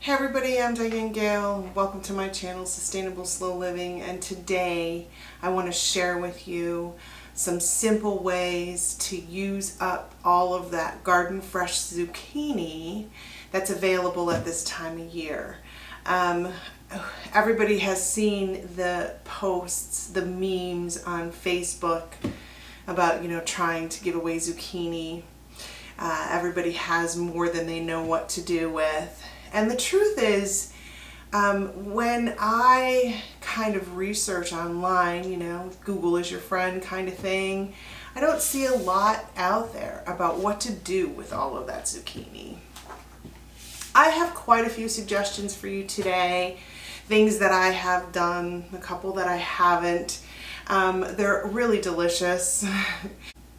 Hey everybody, I'm Diane Gale. Welcome to my channel, Sustainable Slow Living, and today I want to share with you some simple ways to use up all of that garden fresh zucchini that's available at this time of year. Everybody has seen the posts, the memes on Facebook about, trying to give away zucchini. Everybody has more than they know what to do with. And the truth is, when I kind of research online, Google is your friend kind of thing, I don't see a lot out there about what to do with all of that zucchini. I have quite a few suggestions for you today, things that I have done, a couple that I haven't. They're really delicious.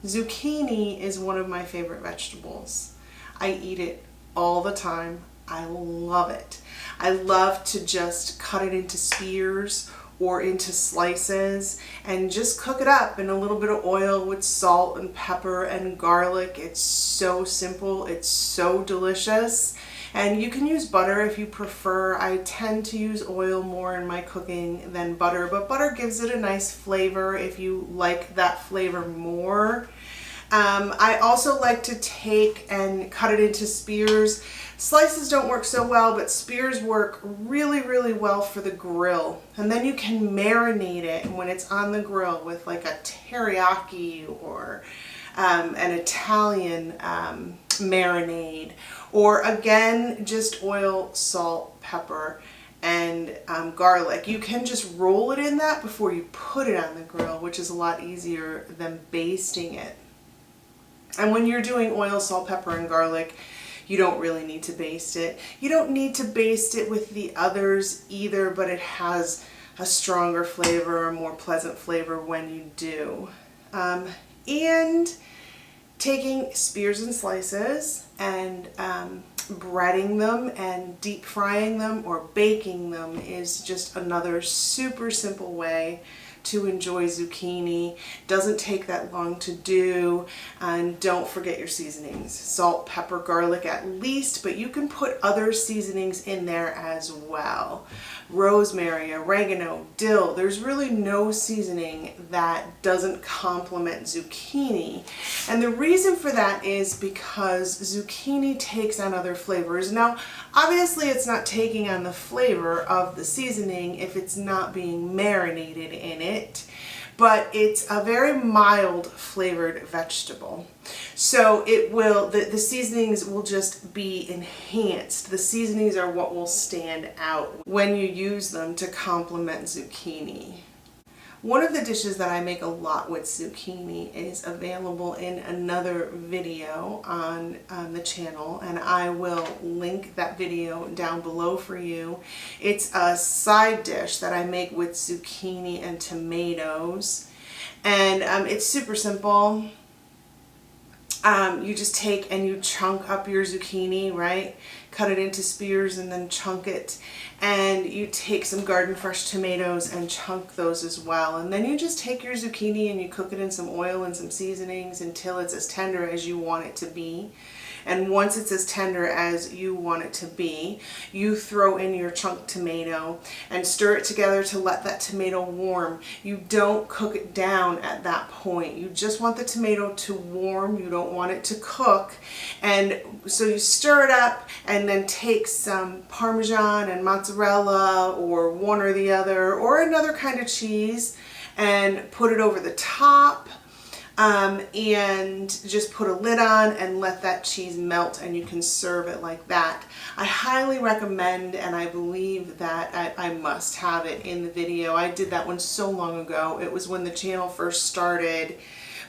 Zucchini is one of my favorite vegetables. I eat it all the time. I love it. I love to just cut it into spears or into slices and just cook it up in a little bit of oil with salt and pepper and garlic. It's so simple. It's so delicious. And you can use butter if you prefer. I tend to use oil more in my cooking than butter, but butter gives it a nice flavor if you like that flavor more. I also like to take and cut it into spears. Slices don't work so well, but spears work really, really well for the grill. And then you can marinate it when it's on the grill with like a teriyaki or an Italian marinade. Or again, just oil, salt, pepper, and garlic. You can just roll it in that before you put it on the grill, which is a lot easier than basting it. And when you're doing oil, salt, pepper, and garlic, you don't really need to baste it. You don't need to baste it with the others either, but it has a stronger flavor, a more pleasant flavor when you do. And taking spears and slices and breading them and deep frying them or baking them is just another super simple way to enjoy zucchini. Doesn't take that long to do, and don't forget your seasonings. Salt, pepper, garlic at least, but you can put other seasonings in there as well. Rosemary, oregano, dill. There's really no seasoning that doesn't complement zucchini. And the reason for that is because zucchini takes on other flavors. Now, obviously it's not taking on the flavor of the seasoning if it's not being marinated in it, but it's a very mild flavored vegetable. So it will, the seasonings will just be enhanced. The seasonings are what will stand out when you use them to complement zucchini. One of the dishes that I make a lot with zucchini is available in another video on the channel, and I will link that video down below for you. It's a side dish that I make with zucchini and tomatoes, and it's super simple. You just take and you chunk up your zucchini, right? Cut it into spears and then chunk it. And you take some garden fresh tomatoes and chunk those as well. And then you just take your zucchini and you cook it in some oil and some seasonings until it's as tender as you want it to be. And once it's as tender as you want it to be, you throw in your chunked tomato and stir it together to let that tomato warm. You don't cook it down at that point. You just want the tomato to warm. You don't want it to cook. And so you stir it up and then take some Parmesan and mozzarella or one or the other or another kind of cheese and put it over the top. And just put a lid on and let that cheese melt, and you can serve it like that. I highly recommend, and I believe that I must have it in the video. I did that one so long ago. It was when the channel first started,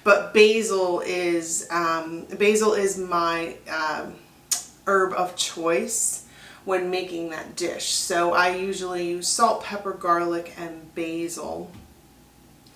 but basil is my herb of choice when making that dish. So I usually use salt, pepper, garlic, and basil.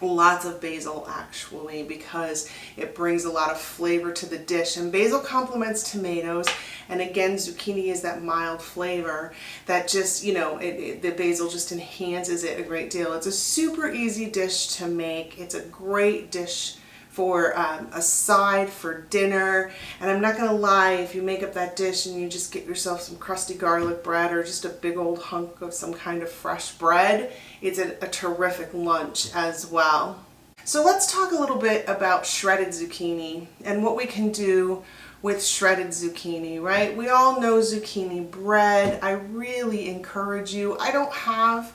Lots of basil actually, because it brings a lot of flavor to the dish, and basil complements tomatoes, and again zucchini is that mild flavor that just, the basil just enhances it a great deal. It's a super easy dish to make. It's a great dish for a side for dinner. And I'm not gonna lie, if you make up that dish and you just get yourself some crusty garlic bread or just a big old hunk of some kind of fresh bread, it's a terrific lunch as well. So let's talk a little bit about shredded zucchini and what we can do with shredded zucchini, right? We all know zucchini bread. I really encourage you. I don't have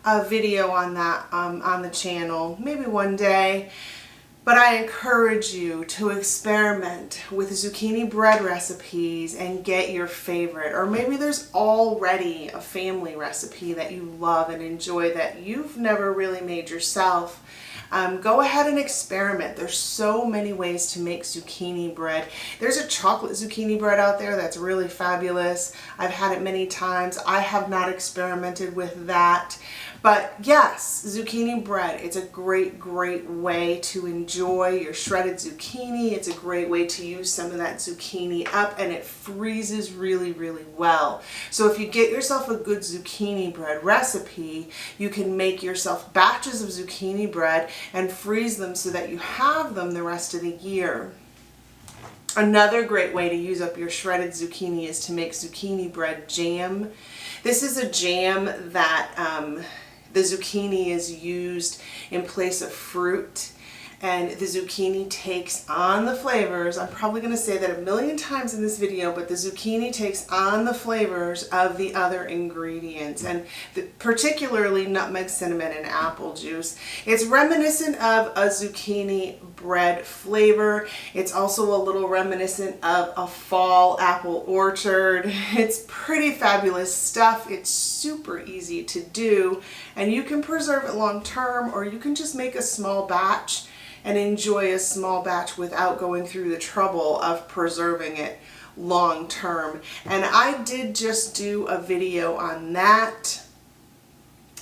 a video on that on the channel, maybe one day, but I encourage you to experiment with zucchini bread recipes and get your favorite. Or maybe there's already a family recipe that you love and enjoy that you've never really made yourself. Go ahead and experiment. There's so many ways to make zucchini bread. There's a chocolate zucchini bread out there that's really fabulous. I've had it many times. I have not experimented with that. But yes, zucchini bread, it's a great way to enjoy your shredded zucchini. It's a great way to use some of that zucchini up, and it freezes really well. So if you get yourself a good zucchini bread recipe, you can make yourself batches of zucchini bread and freeze them so that you have them the rest of the year. Another great way to use up your shredded zucchini is to make zucchini bread jam. This is a jam that the zucchini is used in place of fruit, and the zucchini takes on the flavors. I'm probably going to say that a million times in this video, but the zucchini takes on the flavors of the other ingredients, and particularly nutmeg, cinnamon, and apple juice. It's reminiscent of a zucchini bread flavor. It's also a little reminiscent of a fall apple orchard. It's pretty fabulous stuff. It's super easy to do, and you can preserve it long term, or you can just make a small batch and enjoy a small batch without going through the trouble of preserving it long term. And I did just do a video on that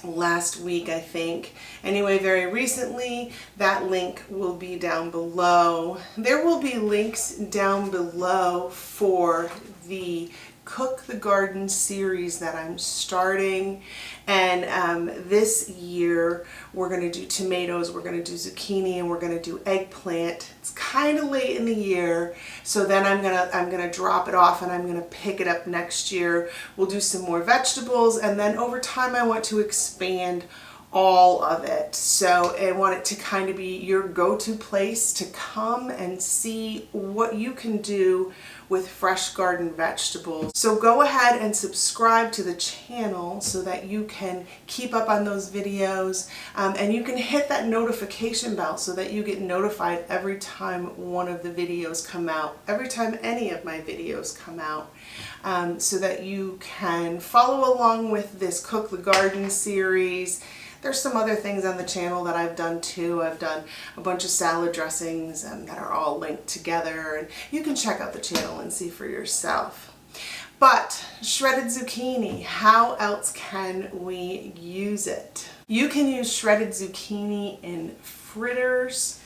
last week, I think. Anyway, very recently. That link will be down below. There will be links down below for the Cook the Garden series that I'm starting, and this year we're going to do tomatoes, we're going to do zucchini, and we're going to do eggplant. It's kind of late in the year, so then I'm gonna drop it off and I'm gonna pick it up next year. We'll do some more vegetables, and then over time I want to expand all of it. So I want it to kind of be your go-to place to come and see what you can do with fresh garden vegetables. So go ahead and subscribe to the channel so that you can keep up on those videos, and you can hit that notification bell so that you get notified every time one of the videos come out, every time any of my videos come out, so that you can follow along with this Cook the Garden series. There's some other things on the channel that I've done too. I've done a bunch of salad dressings that are all linked together, and you can check out the channel and see for yourself. But shredded zucchini, how else can we use it? You can use shredded zucchini in fritters,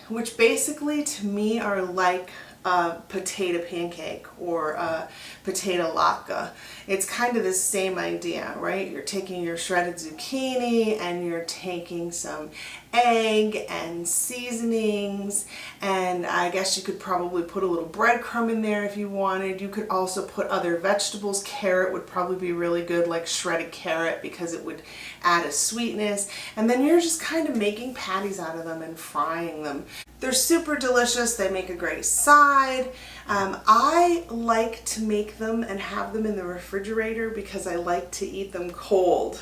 which basically to me are like a potato pancake or a potato latke. It's kind of the same idea, right? You're taking your shredded zucchini and you're taking some egg and seasonings, and I guess you could probably put a little breadcrumb in there if you wanted. You could also put other vegetables. Carrot would probably be really good, like shredded carrot, because it would add a sweetness, and then you're just kind of making patties out of them and frying them. They're super delicious. They make a great side. I like to make them and have them in the refrigerator because I like to eat them cold.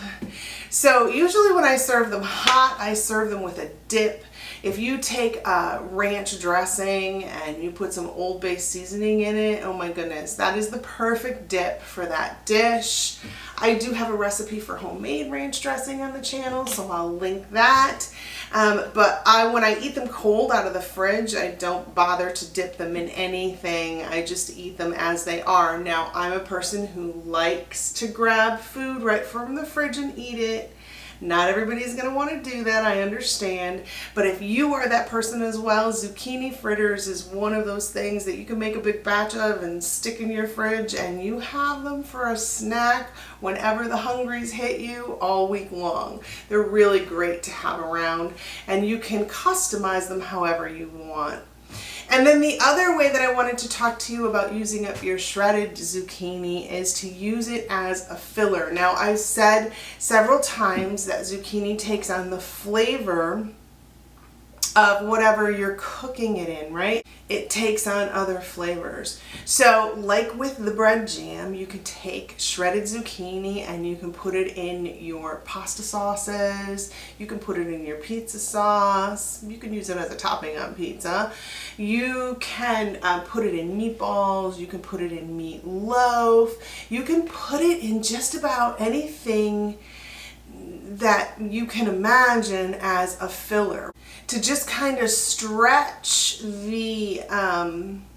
So usually when I serve them hot, I serve them with a dip. If you take ranch dressing and you put some Old Bay seasoning in it, oh my goodness, that is the perfect dip for that dish. I do have a recipe for homemade ranch dressing on the channel, so I'll link that. But when I eat them cold out of the fridge, I don't bother to dip them in anything. I just eat them as they are. Now, I'm a person who likes to grab food right from the fridge and eat it. Not everybody's going to want to do that, I understand. But if you are that person as well, zucchini fritters is one of those things that you can make a big batch of and stick in your fridge, and you have them for a snack whenever the hungries hit you all week long. They're really great to have around, and you can customize them however you want. And then the other way that I wanted to talk to you about using up your shredded zucchini is to use it as a filler. Now, I've said several times that zucchini takes on the flavor of whatever you're cooking it in, right? It takes on other flavors. So like with the bread jam, you can take shredded zucchini and you can put it in your pasta sauces, you can put it in your pizza sauce, you can use it as a topping on pizza, you can put it in meatballs, you can put it in meatloaf, you can put it in just about anything that you can imagine as a filler to just kind of stretch the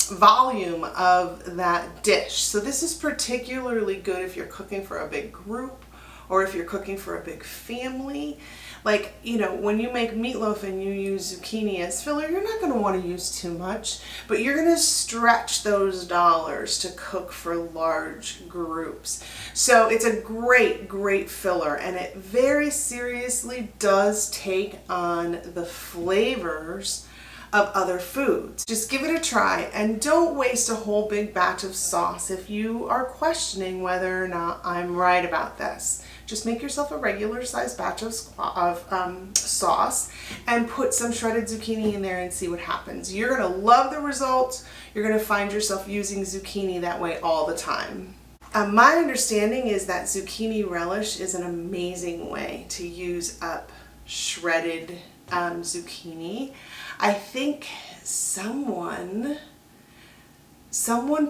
volume of that dish. So this is particularly good if you're cooking for a big group or if you're cooking for a big family. Like, you know, when you make meatloaf and you use zucchini as filler, you're not going to want to use too much, but you're going to stretch those dollars to cook for large groups. So it's a great, great filler, and it very seriously does take on the flavors of other foods. Just give it a try, and don't waste a whole big batch of sauce if you are questioning whether or not I'm right about this. Just make yourself a regular sized batch of sauce and put some shredded zucchini in there and see what happens. You're going to love the results. You're going to find yourself using zucchini that way all the time. My understanding is that zucchini relish is an amazing way to use up shredded zucchini. I think someone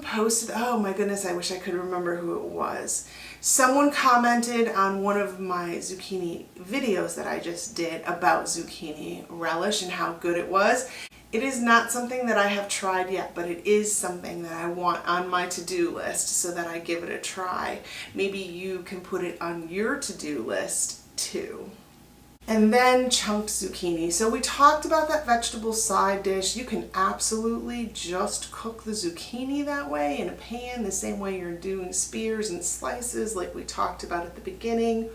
posted, oh my goodness, I wish I could remember who it was. Someone commented on one of my zucchini videos that I just did about zucchini relish and how good it was. It is not something that I have tried yet, but it is something that I want on my to-do list so that I give it a try. Maybe you can put it on your to-do list too. And then chunked zucchini. So we talked about that vegetable side dish. You can absolutely just cook the zucchini that way in a pan, the same way you're doing spears and slices like we talked about at the beginning.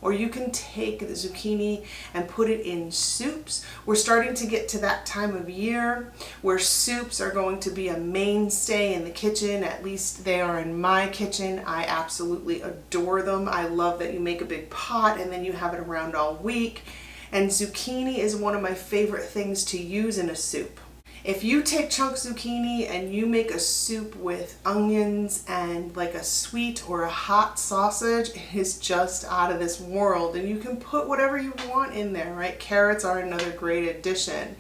Or you can take the zucchini and put it in soups. We're starting to get to that time of year where soups are going to be a mainstay in the kitchen. At least they are in my kitchen. I absolutely adore them. I love that you make a big pot and then you have it around all week. And zucchini is one of my favorite things to use in a soup. If you take chunked zucchini and you make a soup with onions and like a sweet or a hot sausage, it is just out of this world. And you can put whatever you want in there, right? Carrots are another great addition.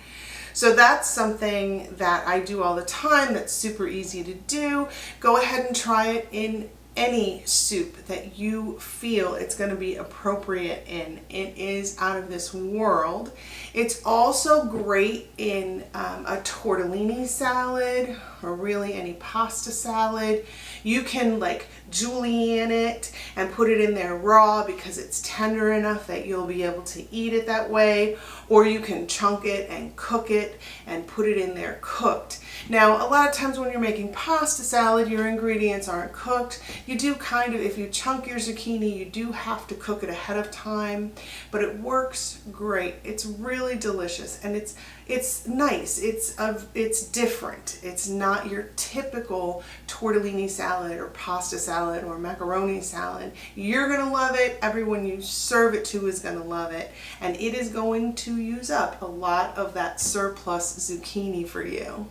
So that's something that I do all the time that's super easy to do. Go ahead and try it in any soup that you feel it's going to be appropriate in. It is out of this world. It's also great in a tortellini salad or really any pasta salad. You can like julienne it and put it in there raw because it's tender enough that you'll be able to eat it that way, or you can chunk it and cook it and put it in there cooked. Now, a lot of times when you're making pasta salad, your ingredients aren't cooked. You do kind of, if you chunk your zucchini, you do have to cook it ahead of time, but it works great. It's really delicious, and it's nice. It's different. It's not your typical tortellini salad or pasta salad or macaroni salad. You're gonna love it. Everyone you serve it to is gonna love it, and it is going to use up a lot of that surplus zucchini for you.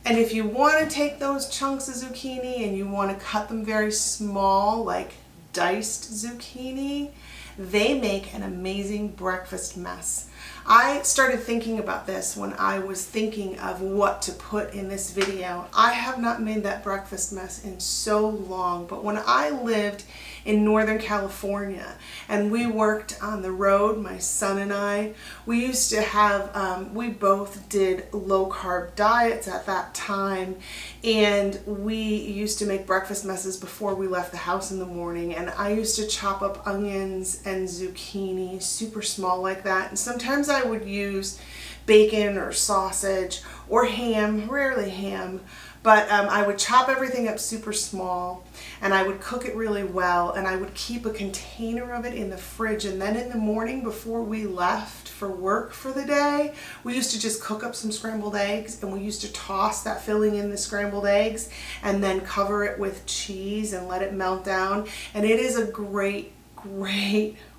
And if you want to take those chunks of zucchini and you want to cut them very small, like diced zucchini, they make an amazing breakfast mess. I started thinking about this when I was thinking of what to put in this video. I have not made that breakfast mess in so long, but when I lived in Northern California, and we worked on the road, my son and I. We used to have, we both did low carb diets at that time, and we used to make breakfast messes before we left the house in the morning, and I used to chop up onions and zucchini super small like that, and sometimes I would use bacon or sausage or ham, rarely ham, but I would chop everything up super small, and I would cook it really well, and I would keep a container of it in the fridge, and then in the morning before we left for work for the day, we used to just cook up some scrambled eggs, and we used to toss that filling in the scrambled eggs and then cover it with cheese and let it melt down, and it is a great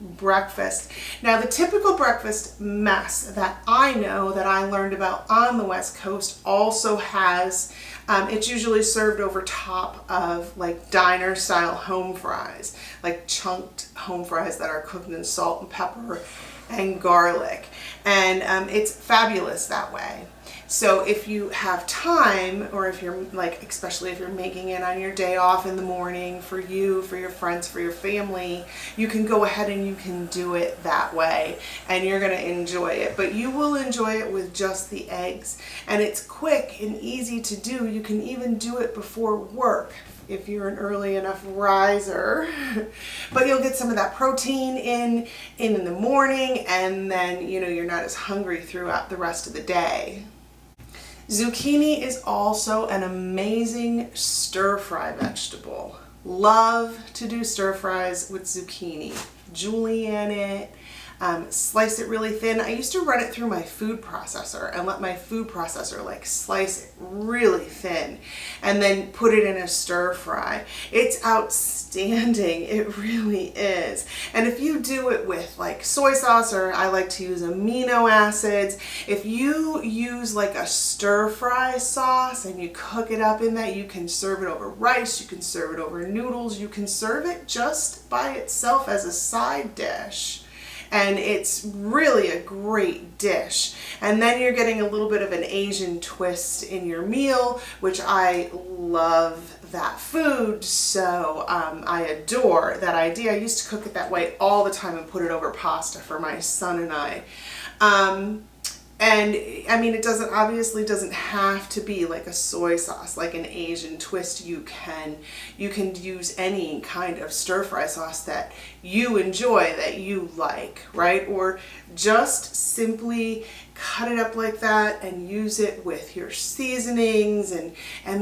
breakfast. Now, the typical breakfast mess that I know that I learned about on the West Coast also has, it's usually served over top of like diner style home fries, like chunked home fries that are cooked in salt and pepper and garlic. And it's fabulous that way. So if you have time, or if you're like, especially if you're making it on your day off in the morning for you, for your friends, for your family, you can go ahead and you can do it that way, and you're going to enjoy it. But you will enjoy it with just the eggs, and it's quick and easy to do. You can even do it before work if you're an early enough riser. But you'll get some of that protein in the morning, and then you're not as hungry throughout the rest of the day. Zucchini is also an amazing stir-fry vegetable. Love to do stir-fries with zucchini. Julienne it, slice it really thin. I used to run it through my food processor and let my food processor like slice it really thin and then put it in a stir fry. It's outstanding. It really is. And if you do it with like soy sauce, or I like to use amino acids, if you use like a stir fry sauce and you cook it up in that, you can serve it over rice, you can serve it over noodles, you can serve it just by itself as a side dish. And it's really a great dish. And then you're getting a little bit of an Asian twist in your meal, which I love that food, so I adore that idea. I used to cook it that way all the time and put it over pasta for my son and I. And I mean, it obviously doesn't have to be like a soy sauce, like an Asian twist. You can use any kind of stir fry sauce that you enjoy, that you like, right? Or just simply cut it up like that and use it with your seasonings and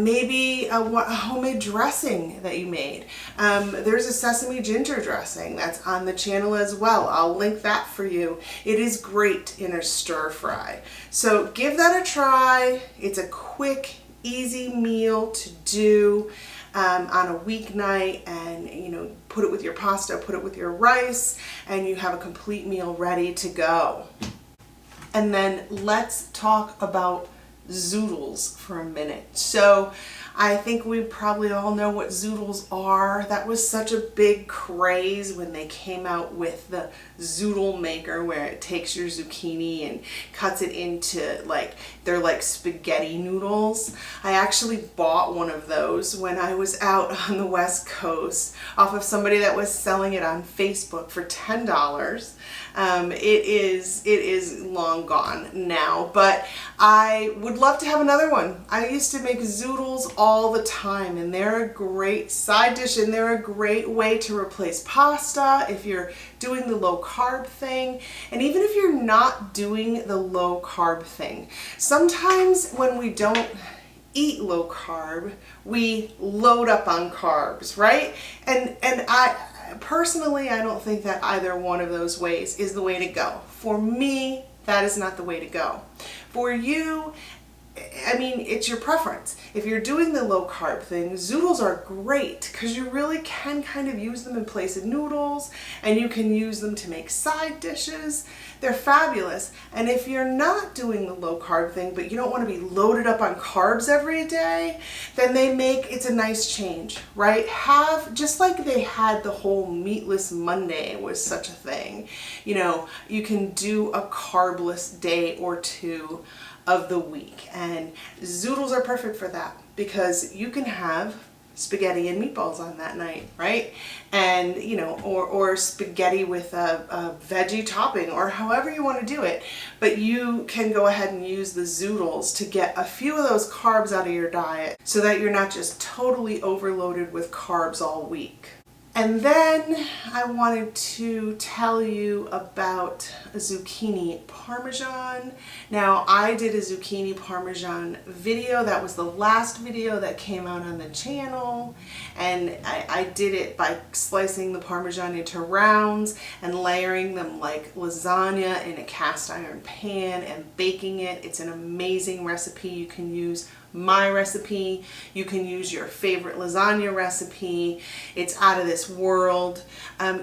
maybe a homemade dressing that you made. There's a sesame ginger dressing that's on the channel as well. I'll link that for you. It is great in a stir fry. So give that a try. It's a quick, easy meal to do on a weeknight, and put it with your pasta, put it with your rice, and you have a complete meal ready to go. And then let's talk about zoodles for a minute. So I think we probably all know what zoodles are. That was such a big craze when they came out with the zoodle maker, where it takes your zucchini and cuts it into they're like spaghetti noodles. I actually bought one of those when I was out on the West Coast off of somebody that was selling it on Facebook for $10. It is long gone now, but I would love to have another one. I used to make zoodles all the time, and they're a great side dish, and they're a great way to replace pasta if you're doing the low carb thing. And even if you're not doing the low carb thing, sometimes when we don't eat low carb, we load up on carbs, right? And I personally, I don't think that either one of those ways is the way to go. For me, that is not the way to go. For you, I mean, it's your preference. If you're doing the low carb thing, zoodles are great because you really can kind of use them in place of noodles, and you can use them to make side dishes. They're fabulous. And if you're not doing the low carb thing, but you don't want to be loaded up on carbs every day, then it's a nice change, right? Just like they had the whole meatless Monday was such a thing. You can do a carbless day or two of the week, and zoodles are perfect for that, because you can have spaghetti and meatballs on that night, right? And you know, or spaghetti with a veggie topping, or however you want to do it. But you can go ahead and use the zoodles to get a few of those carbs out of your diet so that you're not just totally overloaded with carbs all week. And then I wanted to tell you about a zucchini parmesan. Now, I did a zucchini parmesan video. That was the last video that came out on the channel. And I did it by slicing the parmesan into rounds and layering them like lasagna in a cast iron pan and baking it. It's an amazing recipe. You can use my recipe, you can use your favorite lasagna recipe. It's out of this world.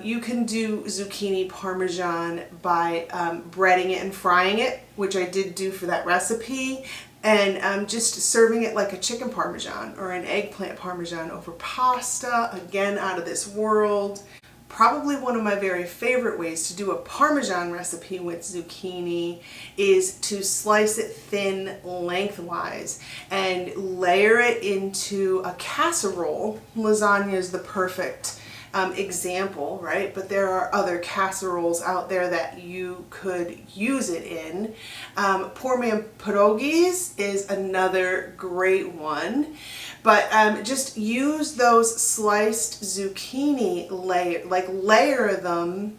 You can do zucchini parmesan by breading it and frying it, which I did do for that recipe, and just serving it like a chicken parmesan or an eggplant parmesan over pasta. Again, out of this world. Probably one of my very favorite ways to do a parmesan recipe with zucchini is to slice it thin lengthwise and layer it into a casserole. Lasagna is the perfect example, right? But there are other casseroles out there that you could use it in. Poor man pierogies is another great one. But just use those sliced zucchini, layer them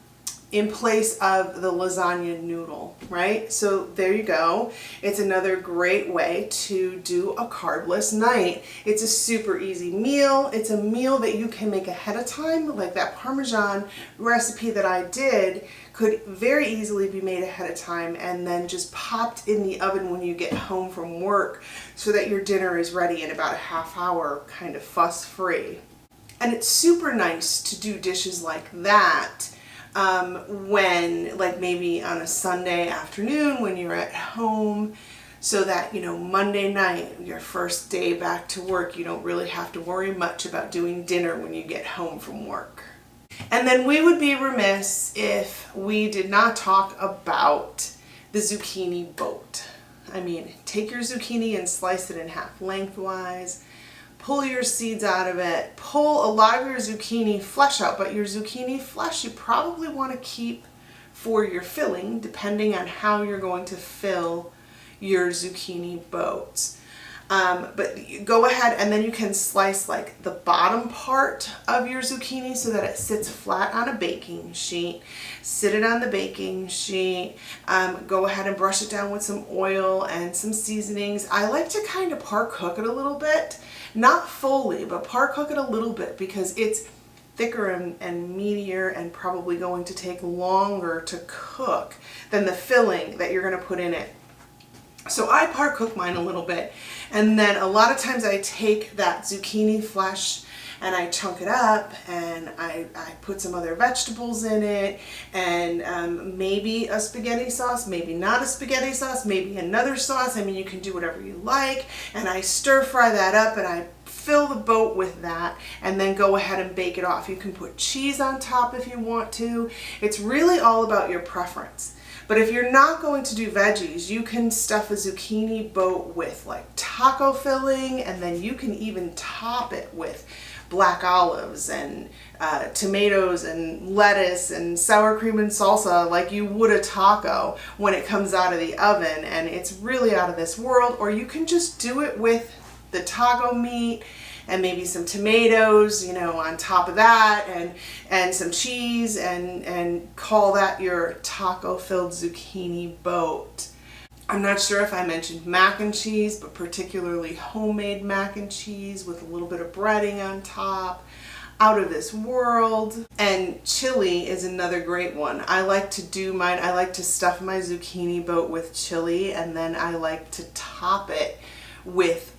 in place of the lasagna noodle, right? So there you go. It's another great way to do a carbless night. It's a super easy meal. It's a meal that you can make ahead of time, like that Parmesan recipe that I did could very easily be made ahead of time and then just popped in the oven when you get home from work so that your dinner is ready in about a half hour, kind of fuss-free. And it's super nice to do dishes like that when, like maybe on a Sunday afternoon when you're at home, so that, you know, Monday night, your first day back to work, you don't really have to worry much about doing dinner when you get home from work. And then we would be remiss if we did not talk about the zucchini boat. I mean, take your zucchini and slice it in half lengthwise, pull your seeds out of it, pull a lot of your zucchini flesh out, but your zucchini flesh you probably want to keep for your filling, depending on how you're going to fill your zucchini boats. But you go ahead and then you can slice like the bottom part of your zucchini so that it sits flat on a baking sheet. Sit it on the baking sheet. Go ahead and brush it down with some oil and some seasonings. I like to kind of par cook it a little bit. Not fully, but par cook it a little bit because it's thicker and meatier and probably going to take longer to cook than the filling that you're going to put in it. So I par cook mine a little bit, and then a lot of times I take that zucchini flesh and I chunk it up and I put some other vegetables in it and maybe a spaghetti sauce, maybe not a spaghetti sauce, maybe another sauce. I mean, you can do whatever you like, and I stir fry that up and I fill the boat with that and then go ahead and bake it off. You can put cheese on top if you want to. It's really all about your preference. But if you're not going to do veggies, you can stuff a zucchini boat with like taco filling, and then you can even top it with black olives and tomatoes and lettuce and sour cream and salsa like you would a taco when it comes out of the oven, and it's really out of this world. Or you can just do it with the taco meat and maybe some tomatoes, you know, on top of that, and some cheese, and call that your taco-filled zucchini boat. I'm not sure if I mentioned mac and cheese, but particularly homemade mac and cheese with a little bit of breading on top. Out of this world. And chili is another great one. I like to do mine, I like to stuff my zucchini boat with chili, and then I like to top it with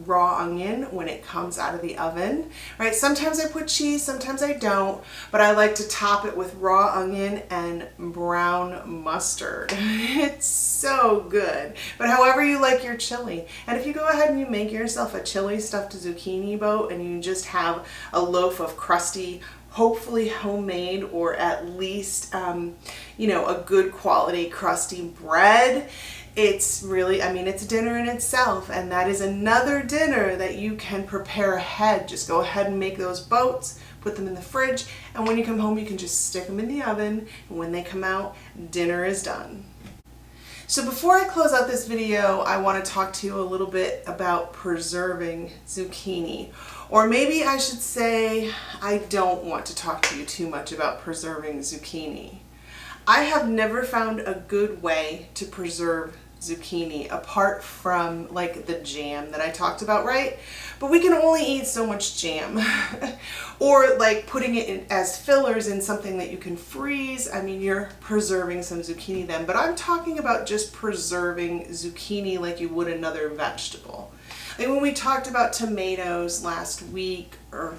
raw onion when it comes out of the oven, right? Sometimes I put cheese, sometimes I don't, but I like to top it with raw onion and brown mustard. It's so good. But however you like your chili. And if you go ahead and you make yourself a chili stuffed zucchini boat and you just have a loaf of crusty hopefully homemade, or at least, you know, a good quality crusty bread. It's really, I mean, it's a dinner in itself, and that is another dinner that you can prepare ahead. Just go ahead and make those boats, put them in the fridge, and when you come home you can just stick them in the oven, and when they come out, dinner is done. So before I close out this video, I want to talk to you a little bit about preserving zucchini. Or maybe I should say, I don't want to talk to you too much about preserving zucchini. I have never found a good way to preserve zucchini apart from like the jam that I talked about, right? But we can only eat so much jam. Or like putting it in as fillers in something that you can freeze. I mean, you're preserving some zucchini then, but I'm talking about just preserving zucchini like you would another vegetable. Like when we talked about tomatoes last week, or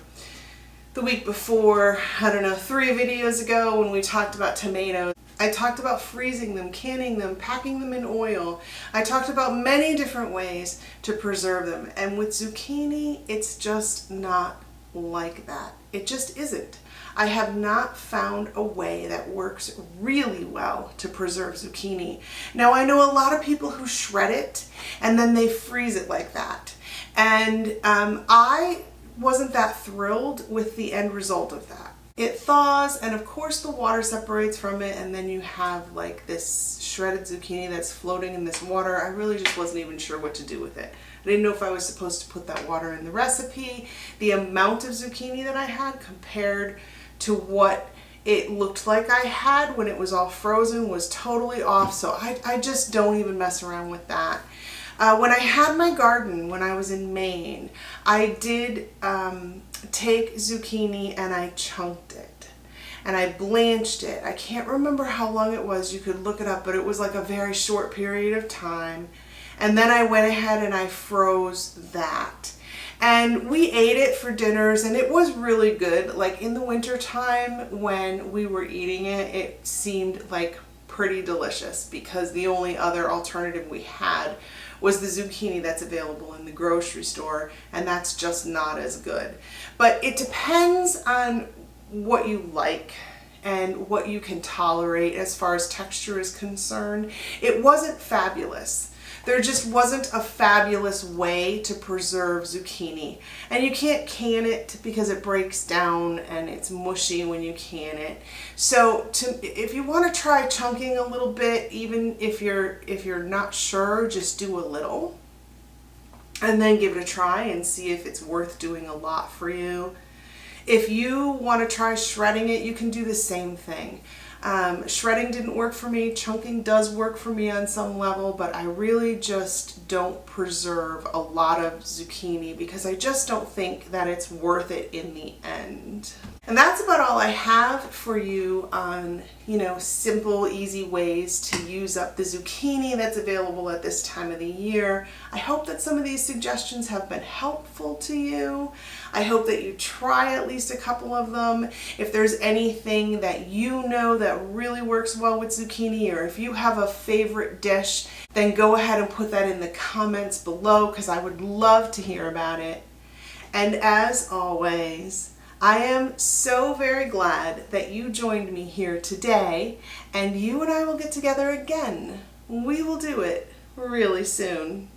the week before, I don't know, 3 videos ago when we talked about tomatoes, I talked about freezing them, canning them, packing them in oil. I talked about many different ways to preserve them. And with zucchini, it's just not like that. It just isn't. I have not found a way that works really well to preserve zucchini. Now, I know a lot of people who shred it and then they freeze it like that. And I wasn't that thrilled with the end result of that. It thaws, and of course the water separates from it, and then you have like this shredded zucchini that's floating in this water. I really just wasn't even sure what to do with it. I didn't know if I was supposed to put that water in the recipe. The amount of zucchini that I had compared to what it looked like I had when it was all frozen was totally off, so I just don't even mess around with that. When I had my garden, when I was in Maine, I did take zucchini and I chunked it and I blanched it. I can't remember how long it was, you could look it up, but it was like a very short period of time. And then I went ahead and I froze that. And we ate it for dinners, and it was really good. Like in the winter time when we were eating it, it seemed like pretty delicious because the only other alternative we had was the zucchini that's available in the grocery store, and that's just not as good. But it depends on what you like and what you can tolerate as far as texture is concerned. It wasn't fabulous. There just wasn't a fabulous way to preserve zucchini. And you can't can it because it breaks down and it's mushy when you can it. So if you want to try chunking a little bit, even if you're not sure, just do a little. And then give it a try and see if it's worth doing a lot for you. If you want to try shredding it, you can do the same thing. Shredding didn't work for me. Chunking does work for me on some level, but I really just don't preserve a lot of zucchini because I just don't think that it's worth it in the end. And that's about all I have for you on, simple, easy ways to use up the zucchini that's available at this time of the year. I hope that some of these suggestions have been helpful to you. I hope that you try at least a couple of them. If there's anything that you know that really works well with zucchini, or if you have a favorite dish, then go ahead and put that in the comments below because I would love to hear about it. And as always, I am so very glad that you joined me here today, and you and I will get together again. We will do it really soon.